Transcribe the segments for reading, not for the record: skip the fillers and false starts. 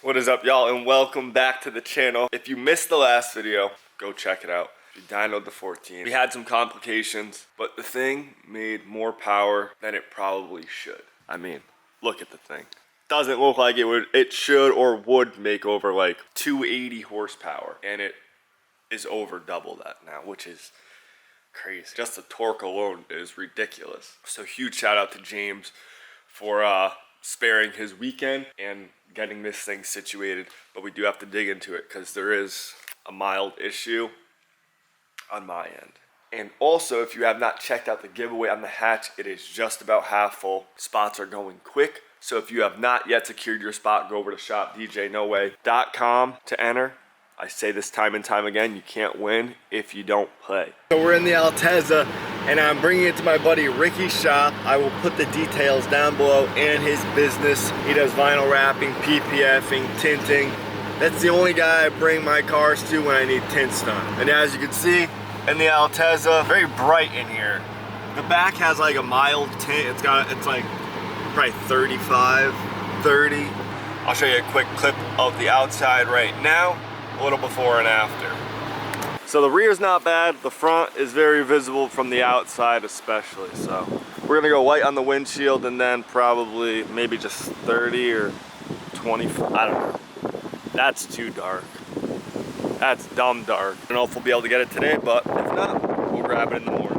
What is up, y'all, and welcome back to the channel. If you missed the last video, go check it out. We dynoed the 14. We had some complications, but the thing made more power than it probably should. I mean, look at the thing. Doesn't look like it should or would make over like 280 horsepower, and it is over double that now, which is crazy. Just the torque alone is ridiculous. So huge shout out to James for sparing his weekend and getting this thing situated, but we do have to dig into it because there is a mild issue on my end. And also, if you have not checked out the giveaway on the hatch, it is just about half full. Spots are going quick, so if you have not yet secured your spot, go over to shopdjnoway.com to enter. I say this time and time again, you can't win if you don't play. So we're in the Altezza, and I'm bringing it to my buddy Ricky's shop. I will put the details down below and his business. He does vinyl wrapping, PPFing, tinting. That's the only guy I bring my cars to when I need tints done. And as you can see, in the Altezza, very bright in here. The back has like a mild tint. It's like probably 35, 30. I'll show you a quick clip of the outside right now, a little before and after. So the rear's not bad, the front is very visible from the outside especially, so we're gonna go white on the windshield and then probably maybe just 30 or 20, I don't know. That's too dark. That's dumb dark. I don't know if we'll be able to get it today, but if not, we'll grab it in the morning.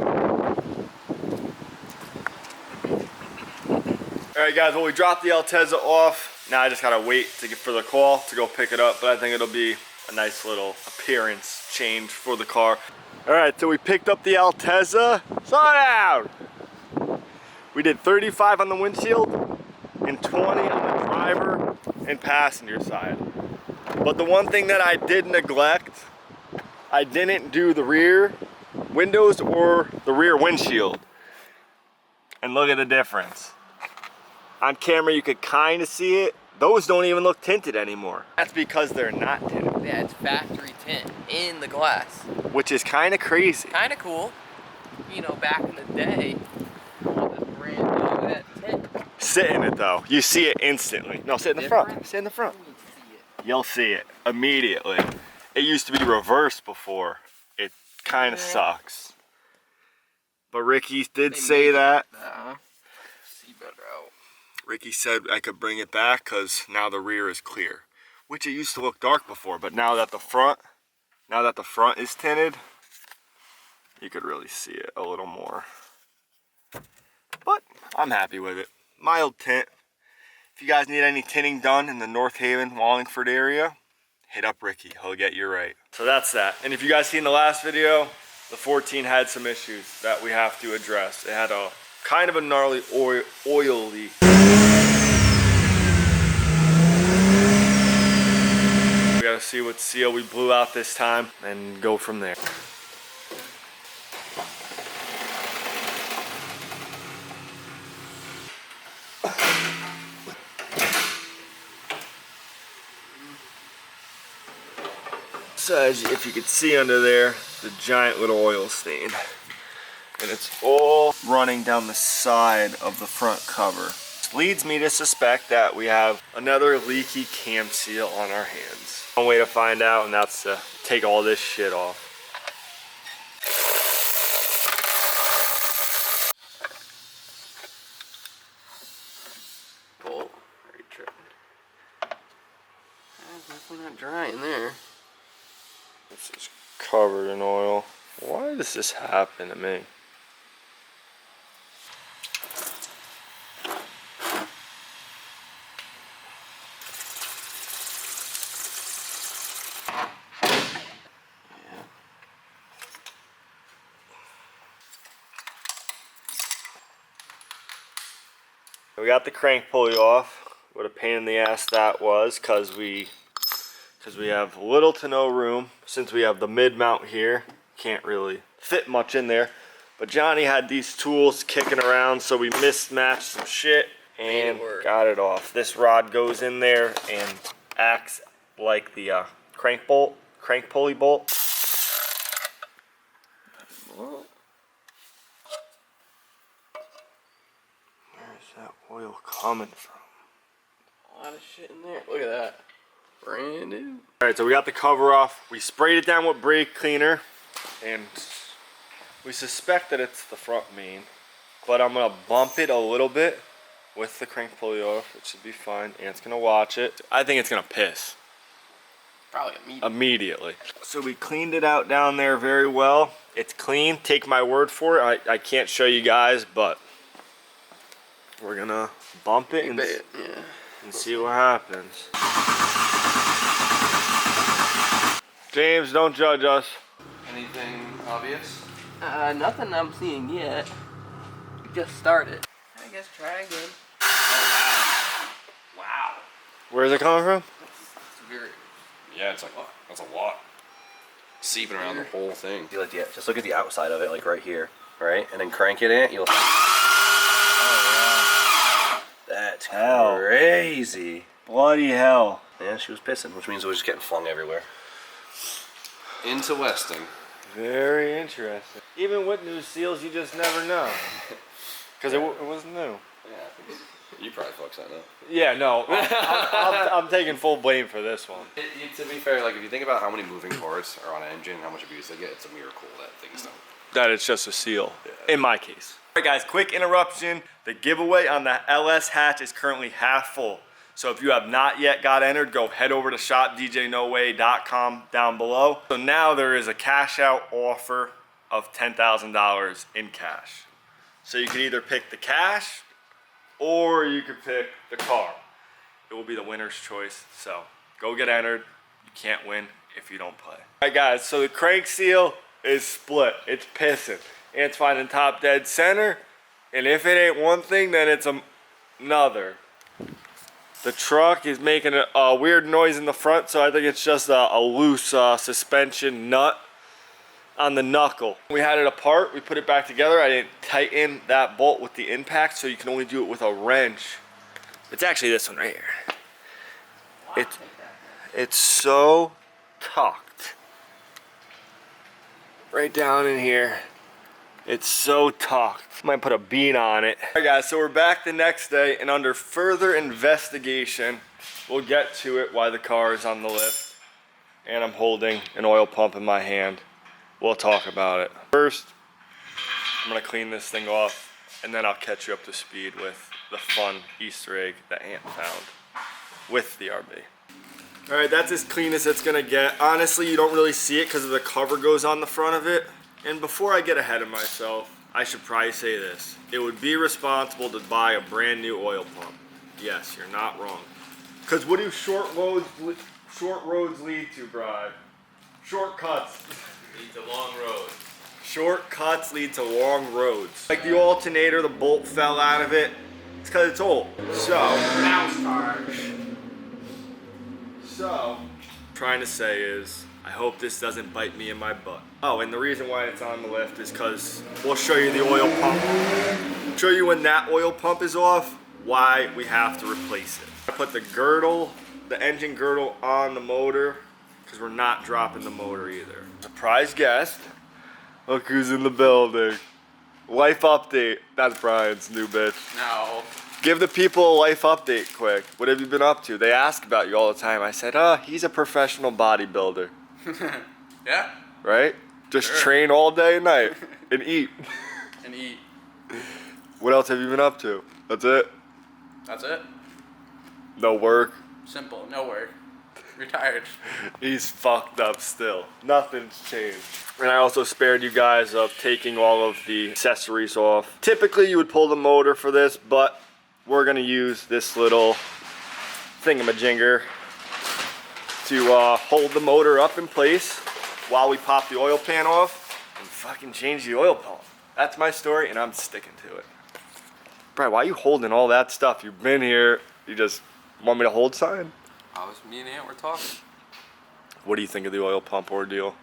All right guys, well we dropped the Altezza off. Now I just gotta wait for the call to go pick it up, but I think it'll be a nice little appearance change for the car. All right, so we picked up the Altezza. Slow down! We did 35 on the windshield and 20 on the driver and passenger side. But the one thing that I did neglect, I didn't do the rear windows or the rear windshield. And look at the difference. On camera you could kind of see it. Those don't even look tinted anymore. That's because they're not tinted. Yeah, it's factory tint in the glass. Which is kind of crazy. Kind of cool. You know, back in the day, all this brand new that tint. Sit in it though. You see it instantly. No, sit in the front. Sit in the front. You'll see it immediately. It used to be reversed before. It kind of sucks. But Ricky did say that. See better out. Ricky said I could bring it back because now the rear is clear, which it used to look dark before, but now that the front is tinted, you could really see it a little more. But I'm happy with it. Mild tint. If you guys need any tinting done in the North Haven, Wallingford area, hit up Ricky. He'll get you right. So that's that. And if you guys seen the last video, the 14 had some issues that we have to address. It had a kind of a gnarly oil leak. We gotta see what seal we blew out this time and go from there. So if you could see under there, the giant little oil stain. And it's all running down the side of the front cover. This leads me to suspect that we have another leaky cam seal on our hands. One way to find out, and that's to take all this shit off. Bolt. Very tripping. Definitely not dry in there. This is covered in oil. Why does this happen to me? We got the crank pulley off. What a pain in the ass that was, because we have little to no room. Since we have the mid mount here, can't really fit much in there. But Johnny had these tools kicking around, so we mismatched some shit and got it off. This rod goes in there and acts like the crank pulley bolt. Where's that oil coming from? A lot of shit in there. Look at that. Brand new. All right, so we got the cover off. We sprayed it down with brake cleaner, and we suspect that it's the front main, but I'm gonna bump it a little bit with the crank pulley off. It should be fine. Ant's gonna watch it. I think it's gonna piss. Probably Immediately. So we cleaned it out down there very well. It's clean, take my word for it. I can't show you guys, but we're gonna bump it and see what happens. James, don't judge us. Anything obvious? Nothing I'm seeing yet. We just started. I guess try again. Wow. Where's it coming from? It's very. Yeah, it's like, that's a lot. Seeping around the whole thing. You like, yeah, just look at the outside of it, like right here, right? And then crank it in, you'll. Oh, That's Hell. crazy. bloody hell. Yeah, she was pissing, which means it was just getting flung everywhere. Into Westing. Very interesting. Even with new seals, you just never know. Because it wasn't new. Yeah, you probably fucked that up. Yeah, no. I'm taking full blame for this one. To be fair, like if you think about how many moving parts are on an engine, how much abuse they get, it's a miracle that things don't. That it's just a seal, in my case. All right, guys, quick interruption. The giveaway on the LS hatch is currently half full. So if you have not yet got entered, go head over to shopdjnoway.com down below. So now there is a cash out offer of $10,000 in cash. So you can either pick the cash or you could pick the car. It will be the winner's choice. So go get entered. You can't win if you don't play. All right, guys, so the crank seal is split. It's pissing. Ant's finding top dead center. And if it ain't one thing, then it's another. The truck is making a weird noise in the front, so I think it's just a loose suspension nut on the knuckle. We had it apart, we put it back together. I didn't tighten that bolt with the impact, so you can only do it with a wrench. It's actually this one right here. It's so tucked. Right down in here. It's so tucked. Might put a bean on it. All right, guys, so we're back the next day, and under further investigation, we'll get to it why the car is on the lift, and I'm holding an oil pump in my hand. We'll talk about it. First, I'm gonna clean this thing off, and then I'll catch you up to speed with the fun Easter egg that Ant found with the RB. All right, that's as clean as it's gonna get. Honestly, you don't really see it because the cover goes on the front of it. And before I get ahead of myself, I should probably say this. It would be responsible to buy a brand new oil pump. Yes, you're not wrong. Because what do short roads lead to, Bride? Shortcuts. Lead to long road. Shortcuts lead to long roads. Like the alternator, the bolt fell out of it. It's because it's old. So, trying to say is, I hope this doesn't bite me in my butt. Oh, and the reason why it's on the lift is because we'll show you the oil pump. Show you when that oil pump is off, why we have to replace it. I put the girdle, the engine girdle on the motor, because we're not dropping the motor either. Surprise guest. Look who's in the building. Life update. That's Brian's new bitch. No. Give the people a life update quick. What have you been up to? They ask about you all the time. I said, he's a professional bodybuilder. Yeah? Right? Just Sure. train all day and night and eat. And eat. What else have you been up to? That's it? That's it. No work? Simple. No work. Retired. He's fucked up still. Nothing's changed. And I also spared you guys of taking all of the accessories off. Typically you would pull the motor for this, but we're gonna use this little thingamajigger to hold the motor up in place while we pop the oil pan off and fucking change the oil pump. That's my story and I'm sticking to it. Brian, why are you holding all that stuff? You've been here, you just want me to hold something? Me and Ant were talking. What do you think of the oil pump ordeal?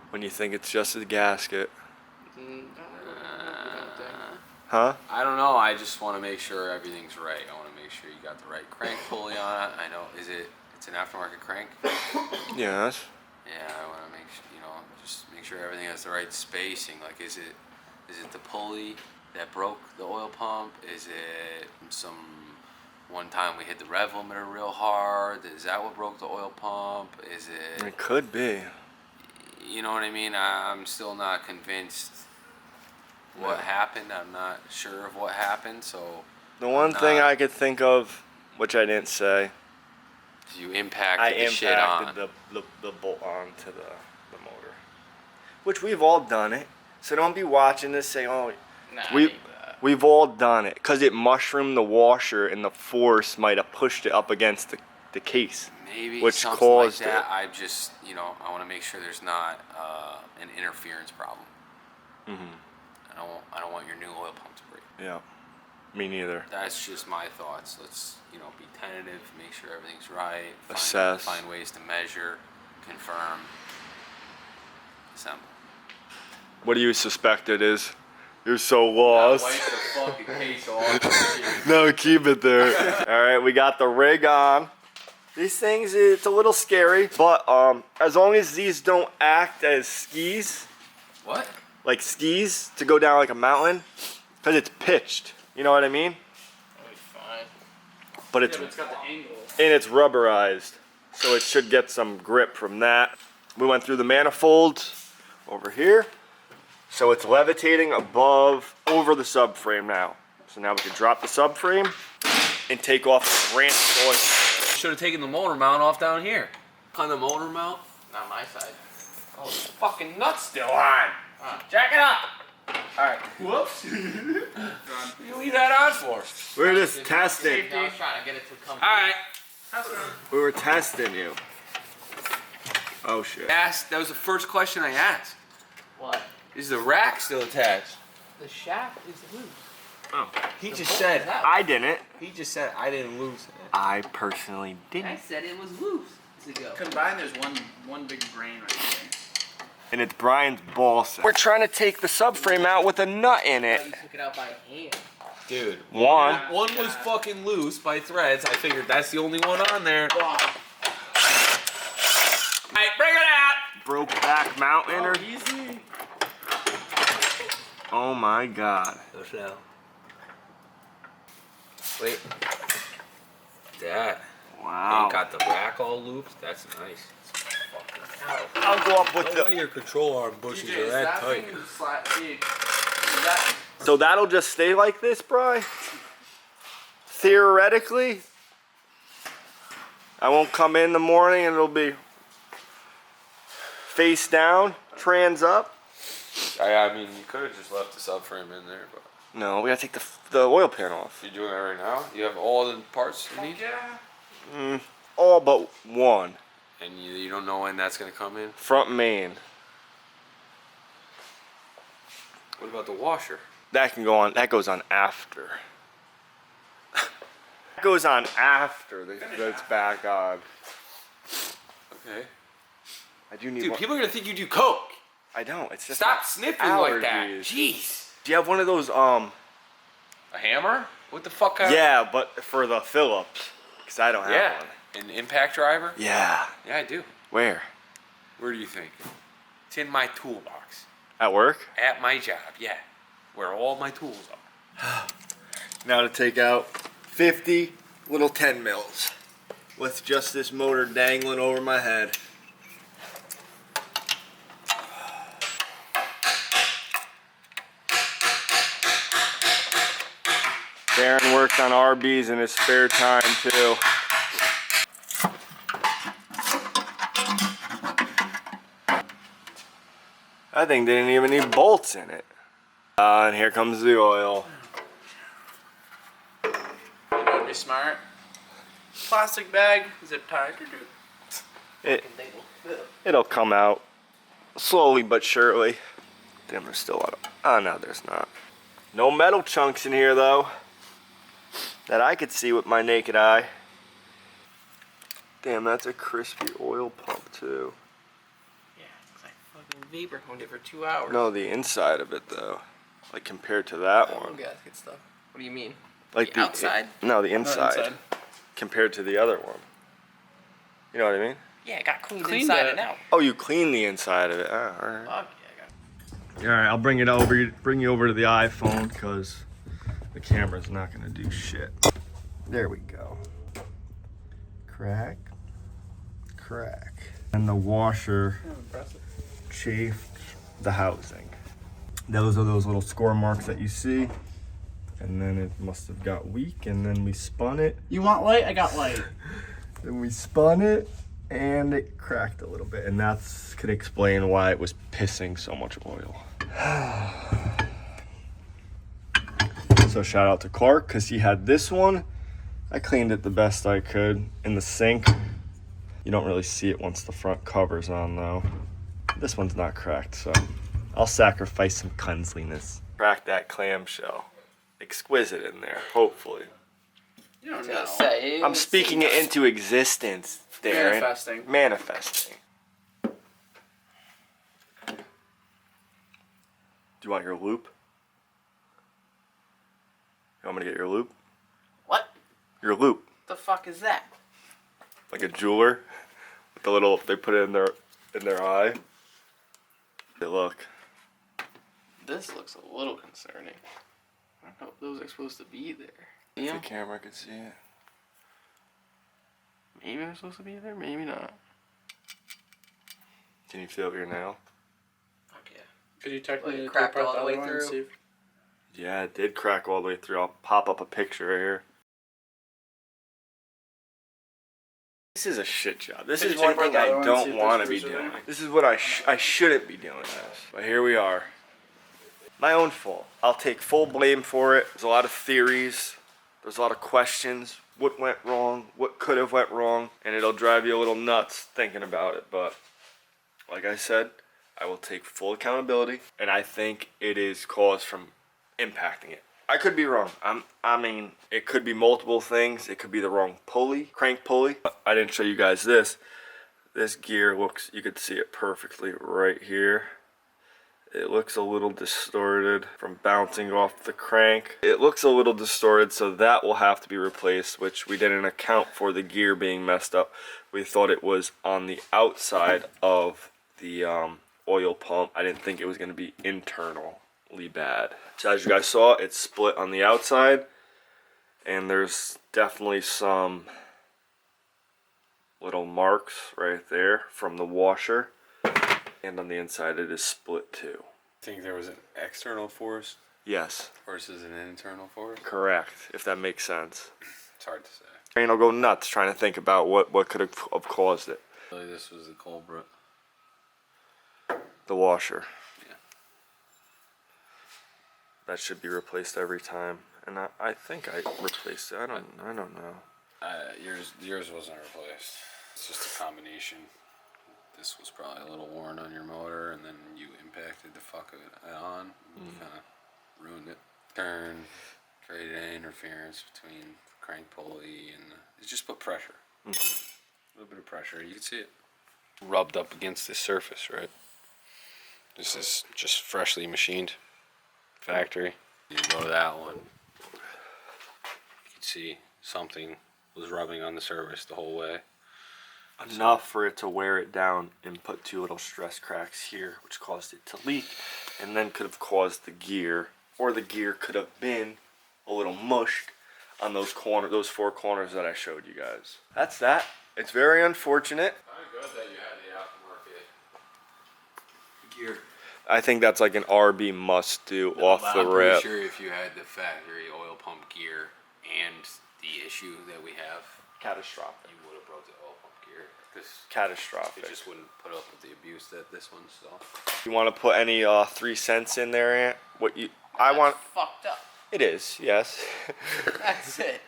When you think it's just a gasket? Huh? I don't know. I just want to make sure everything's right. I want to make sure you got the right crank pulley on it. I know. It's an aftermarket crank? Yes. Yeah. I want to make sure, just make sure everything has the right spacing. Like, is it the pulley that broke the oil pump? Is it some one time we hit the rev limiter real hard? Is that what broke the oil pump? Is it? It could be. You know what I mean? I'm still not convinced what happened. I'm not sure of what happened. So The one thing I could think of, which I didn't say, you impacted the shit on. the bolt onto the motor. Which we've all done it. So don't be watching this say, oh, we've all done it. Because it mushroomed the washer and the force might have pushed it up against the case. Maybe which something caused like that. it. I just, I want to make sure there's not an interference problem. I don't want your new oil pump to break. Yeah, me neither. That's just my thoughts. Let's, be tentative, make sure everything's right. Assess. Find ways to measure, confirm, assemble. What do you suspect it is? You're so lost. Wipe the fucking case off. No, keep it there. All right, we got the rig on. These things, it's a little scary, but as long as these don't act as skis, What? like skis to go down like a mountain, because it's pitched. You know what I mean? That'll be fine. But it's Yeah, but it's got the angle. and it's rubberized, so it should get some grip from that. We went through the manifolds over here, so it's levitating over the subframe now. So now we can drop the subframe and take off the ranch oil. Should have taken the motor mount off down here. On the motor mount? Not my side. Oh, the fucking nut's still on. Jack it up. All right. Whoops. You leave that on for? We're just testing. I was trying to get it to come. All right. We were testing you. Oh shit. That was the first question I asked. What? Is the rack still attached? The shaft is loose. Oh. He just bolt said. is out. I didn't. He just said I didn't lose it. I personally I didn't. said it was loose. To go. Combined, there's one big grain right there. And it's Brian's ball set. We're trying to take the subframe out with a nut in I it. thought you took it out by hand. Dude. One. One was fucking loose by threads. I figured that's the only one on there. Wow. Alright, bring it out! Broke back mountain or. Easy. Oh my god. Wait. That. Wow. Ain't got the rack all looped. That's nice. I'll go up with No way the. your control arm bushes DJ, are is that that tight. thing big? Is that So that'll just stay like this, Bri? Theoretically? I won't come in the morning and it'll be face down, trans up. I mean, you could have just left the subframe in there, but No, we gotta take the oil pan off. you're doing that right now. You have all the parts you need, Yeah. All but one. and you don't know when that's gonna come in. Front main. What about the washer? That can go on. That goes on after. That goes on after that's back on. Okay. I do need Dude, one. people are gonna think you do coke. I don't. It's just Stop my sniffing like that. allergies. Jeez. Do you have one of those? A hammer? What the fuck? Yeah, but for the Phillips, because I don't have Yeah. one. An impact driver? Yeah. Yeah, I do. Where? Where do you think? It's in my toolbox. At work? At my job, yeah. Where all my tools are. Now to take out 50 little 10 mils with just this motor dangling over my head. Darren worked on RBs in his spare time too. That thing didn't even need bolts in it. And here comes the oil. You know, be smart. Plastic bag, zip tied. It'll come out slowly but surely. Damn, there's still a lot of. Oh no, there's not. No metal chunks in here though, that I could see with my naked eye. Damn, that's a crispy oil pump too. Yeah, it's like fucking vapor honed it for 2 hours. No, the inside of it though, like compared to that Oh, one. gasket stuff. What do you mean? Like The outside? No, the inside, inside. compared to the other one. You know what I mean? Yeah, it got cleaned Cleaned inside it. and out. Oh, you clean the inside of it. Oh, all right. Fuck yeah, I got. All right, I'll bring you over to the iPhone because the camera's not gonna do shit. There we go. Crack. And the washer chafed the housing. Those are those little score marks that you see. And then it must have got weak, and then we spun it. You want light? I got light. Then we spun it, and it cracked a little bit. And that's could explain why it was pissing so much oil. So shout out to Clark, because he had this one. I cleaned it the best I could in the sink. You don't really see it once the front cover's on though. This one's not cracked, so I'll sacrifice some cleanliness. Crack that clamshell. Exquisite in there, hopefully. You don't I know. was gonna say, I'm speaking it into existence, Darren. Manifesting. Manifesting. Do you want your loop? You want me to get your loop? What Your loop. the fuck is that? Like a jeweler with the little, they put it in their eye. Hey, look. This looks a little concerning. I don't know if those are supposed to be there. If Yeah, the camera could see it. maybe they're supposed to be there, maybe not. Can you feel your nail? Fuck yeah. Could you technically Like, cracked take all apart the way other one and through? see if- Yeah, it did crack all the way through. I'll pop up a picture right here. This is a shit job. This Could is you one take thing apart the I other one and see don't if there's want to be screws in doing. there? This is what I shouldn't be doing this. But here we are. My own fault. I'll take full blame for it. There's a lot of theories. There's a lot of questions. What went wrong? What could have went wrong? And it'll drive you a little nuts thinking about it. But like I said, I will take full accountability. And I think it is caused from impacting it. I could be wrong. I mean, it could be multiple things. It could be the wrong pulley, crank pulley. I didn't show you guys this. This gear looks, you could see it perfectly right here. It looks a little distorted from bouncing off the crank. It looks a little distorted, so that will have to be replaced, which we didn't account for the gear being messed up. We thought it was on the outside of the oil pump. I didn't think it was going to be internally bad. So as you guys saw, it's split on the outside, and there's definitely some little marks right there from the washer. And on the inside it is split too. Think there was an external force Yes, versus an internal force? correct, if that makes sense. It's hard to say. And I'll go nuts trying to think about what could have caused it. Really, this was the culprit. The washer. Yeah. That should be replaced every time. And I think I replaced it. I don't know. Yours wasn't replaced. It's just a combination. This was probably a little worn on your motor, and then you impacted the fuck of it on. Kind of ruined it. Turn, created an interference between the crank pulley and it just put pressure. A little bit of pressure. You can see it rubbed up against this surface, right? This is just freshly machined, factory. You go to that one, you can see something was rubbing on the surface the whole way. Enough for it to wear it down and put two little stress cracks here, which caused it to leak, and then could have caused the gear, or the gear could have been a little mushed on those four corners that I showed you guys. That's that. It's very unfortunate. Kind of good that you had the aftermarket gear. I think that's like an RB must do off the I'm rip. pretty sure if you had the factory oil pump gear and the issue that we have, Catastrophic. you would have broke the oil pump gear. Because Catastrophic. it just wouldn't put up with the abuse that this one saw. You want to put any 3 cents in there, Aunt? What you? I That's want. fucked up. It is. Yes. That's it.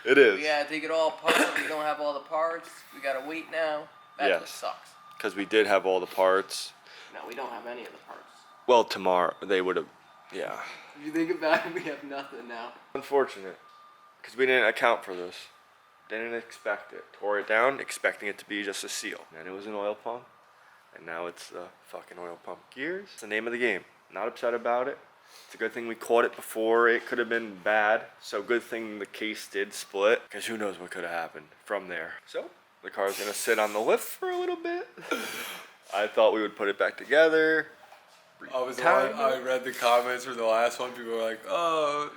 It is. We gotta take it all apart. We don't have all the parts. We gotta wait now. That's what Yes. sucks. Because we did have all the parts. No, we don't have any of the parts. Well, tomorrow they would have. Yeah. If you think about it, we have nothing now. Unfortunate. Because we didn't account for this. Didn't expect it. Tore it down, expecting it to be just a seal. And it was an oil pump. And now it's the fucking oil pump gears. It's the name of the game. Not upset about it. It's a good thing we caught it before it could have been bad. So good thing the case did split. Because who knows what could have happened from there. So the car's going to sit on the lift for a little bit. I thought we would put it back together. I read the comments for the last one. People were like, "Oh,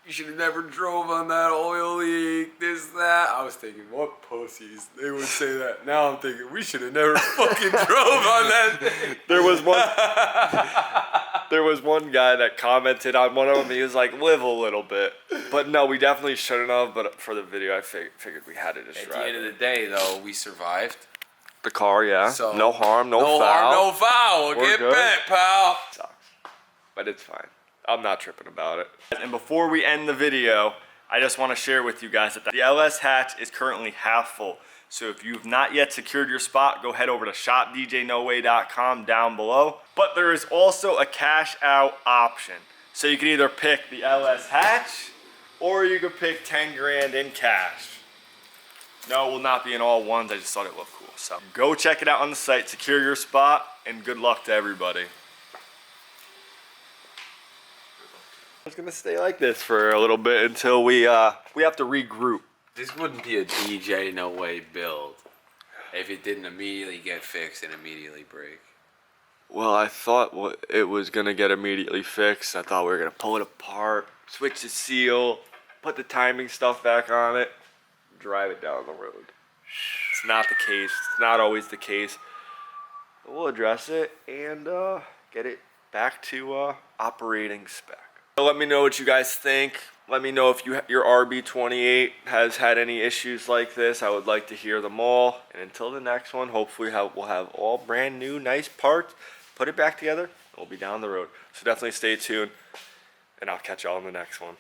you should have never drove on that oil leak, this, that. I was thinking, what pussies, they would say that. Now I'm thinking, we should have never fucking drove on that thing. There was one guy that commented on one of them. He was like, live a little bit. But no, we definitely shouldn't have. But for the video, I figured we had to just At drive the end of it. the day, though, we survived. The car, yeah. So no harm, no foul. harm, no foul. We're Get good. bent, pal. Sucks. But it's fine. I'm not tripping about it. And before we end the video, I just want to share with you guys that the LS hatch is currently half full. So if you've not yet secured your spot, go head over to shopdjnoway.com down below. But there is also a cash out option. So you can either pick the LS hatch or you could pick 10 grand in cash. No, it will not be in all ones. I just thought it looked cool. So go check it out on the site, secure your spot, and good luck to everybody. It's gonna stay like this for a little bit until we have to regroup. This wouldn't be a DJ No Way build if it didn't immediately get fixed and immediately break. Well, I thought it was gonna get immediately fixed. I thought we were gonna pull it apart, switch the seal, put the timing stuff back on it, drive it down the road. It's not the case. It's not always the case. But we'll address it and get it back to operating spec. So let me know what you guys think. Let me know if your RB28 has had any issues like this. I would like to hear them all. And until the next one, hopefully we'll have all brand new, nice parts. Put it back together. We'll be down the road. So definitely stay tuned. And I'll catch y'all in the next one.